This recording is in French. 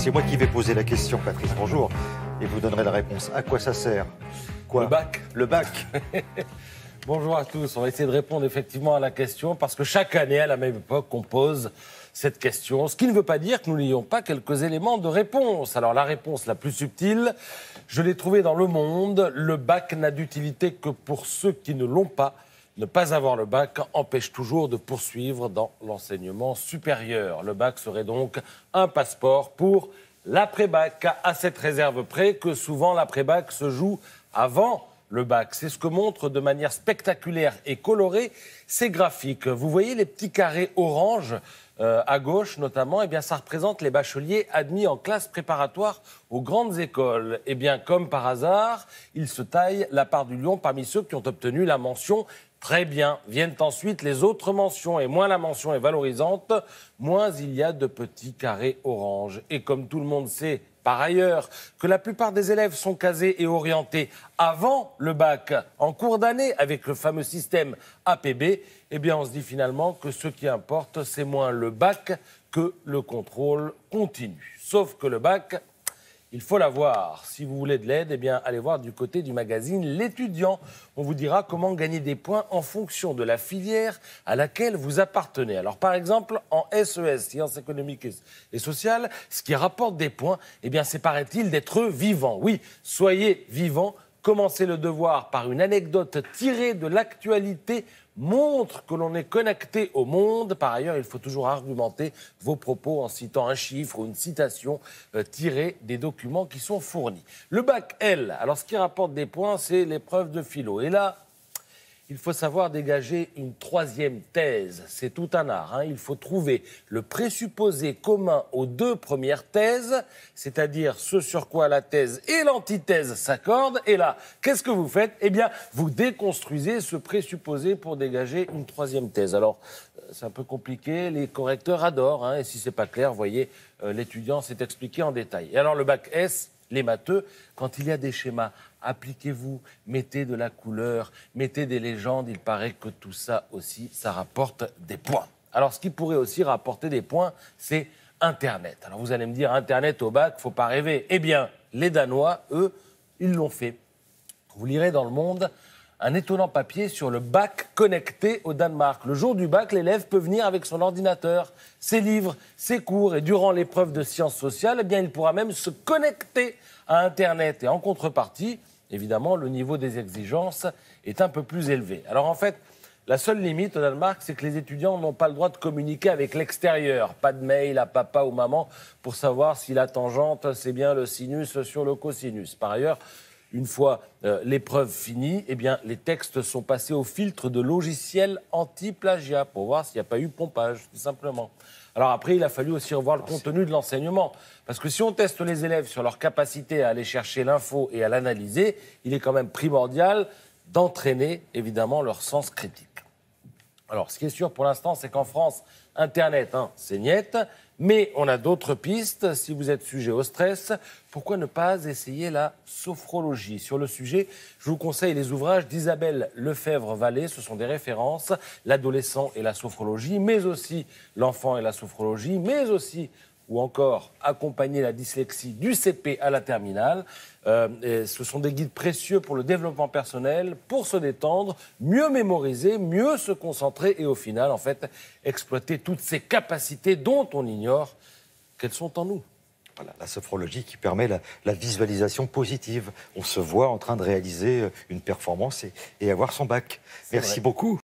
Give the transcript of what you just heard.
C'est moi qui vais poser la question, Patrice, bonjour. Et vous donnerez la réponse. À quoi ça sert? Quoi? Le bac. Le bac. Bonjour à tous. On va essayer de répondre effectivement à la question parce que chaque année, à la même époque, on pose cette question. Ce qui ne veut pas dire que nous n'ayons pas quelques éléments de réponse. Alors la réponse la plus subtile, je l'ai trouvée dans Le Monde. Le bac n'a d'utilité que pour ceux qui ne l'ont pas. Ne pas avoir le bac empêche toujours de poursuivre dans l'enseignement supérieur. Le bac serait donc un passeport pour l'après-bac, à cette réserve près que souvent l'après-bac se joue avant le bac. C'est ce que montrent de manière spectaculaire et colorée ces graphiques. Vous voyez les petits carrés orange à gauche notamment, eh bien, ça représente les bacheliers admis en classe préparatoire aux grandes écoles. Eh bien, comme par hasard, ils se taillent la part du lion parmi ceux qui ont obtenu la mention très bien. Viennent ensuite les autres mentions, et moins la mention est valorisante, moins il y a de petits carrés orange. Et comme tout le monde sait, par ailleurs, que la plupart des élèves sont casés et orientés avant le bac, en cours d'année, avec le fameux système APB, eh bien on se dit finalement que ce qui importe, c'est moins le bac que le contrôle continu. Sauf que le bac, il faut l'avoir. Si vous voulez de l'aide, eh bien, allez voir du côté du magazine L'Étudiant. On vous dira comment gagner des points en fonction de la filière à laquelle vous appartenez. Alors, par exemple, en SES, sciences économiques et sociales, ce qui rapporte des points, eh bien, c'est, paraît-il, d'être vivant. Oui, soyez vivant. Commencez le devoir par une anecdote tirée de l'actualité montre que l'on est connecté au monde. Par ailleurs, il faut toujours argumenter vos propos en citant un chiffre ou une citation tirée des documents qui sont fournis. Le bac L, alors ce qui rapporte des points, c'est l'épreuve de philo. Et là, il faut savoir dégager une troisième thèse. C'est tout un art, hein. Il faut trouver le présupposé commun aux deux premières thèses, c'est-à-dire ce sur quoi la thèse et l'antithèse s'accordent. Et là, qu'est-ce que vous faites? Eh bien, vous déconstruisez ce présupposé pour dégager une troisième thèse. Alors, c'est un peu compliqué, les correcteurs adorent, hein. Et si c'est pas clair, vous voyez, l'étudiant s'est expliqué en détail. Et alors, le bac S, les matheux, quand il y a des schémas, appliquez-vous, mettez de la couleur, mettez des légendes, il paraît que tout ça aussi, ça rapporte des points. Alors, ce qui pourrait aussi rapporter des points, c'est Internet. Alors, vous allez me dire, Internet au bac, faut pas rêver. Eh bien, les Danois, eux, ils l'ont fait. Vous lirez dans Le Monde un étonnant papier sur le bac connecté au Danemark. Le jour du bac, l'élève peut venir avec son ordinateur, ses livres, ses cours, et durant l'épreuve de sciences sociales, eh bien, il pourra même se connecter à Internet. Et en contrepartie, évidemment, le niveau des exigences est un peu plus élevé. Alors en fait, la seule limite au Danemark, c'est que les étudiants n'ont pas le droit de communiquer avec l'extérieur. Pas de mail à papa ou maman pour savoir si la tangente, c'est bien le sinus sur le cosinus. Par ailleurs, une fois l'épreuve finie, eh bien, les textes sont passés au filtre de logiciels anti-plagiat pour voir s'il n'y a pas eu pompage, tout simplement. Alors après, il a fallu aussi revoir le contenu de l'enseignement. Parce que si on teste les élèves sur leur capacité à aller chercher l'info et à l'analyser, il est quand même primordial d'entraîner, évidemment, leur sens critique. Alors, ce qui est sûr pour l'instant, c'est qu'en France, Internet, c'est niette. Mais on a d'autres pistes. Si vous êtes sujet au stress, pourquoi ne pas essayer la sophrologie? Sur le sujet, je vous conseille les ouvrages d'Isabelle Lefebvre-Vallée. Ce sont des références. L'adolescent et la sophrologie, mais aussi l'enfant et la sophrologie, mais aussi, ou encore, accompagner la dyslexie du CP à la terminale. Ce sont des guides précieux pour le développement personnel, pour se détendre, mieux mémoriser, mieux se concentrer et au final, en fait, exploiter toutes ces capacités dont on ignore qu'elles sont en nous. Voilà, la sophrologie qui permet la visualisation positive. On se voit en train de réaliser une performance et avoir son bac. Merci beaucoup.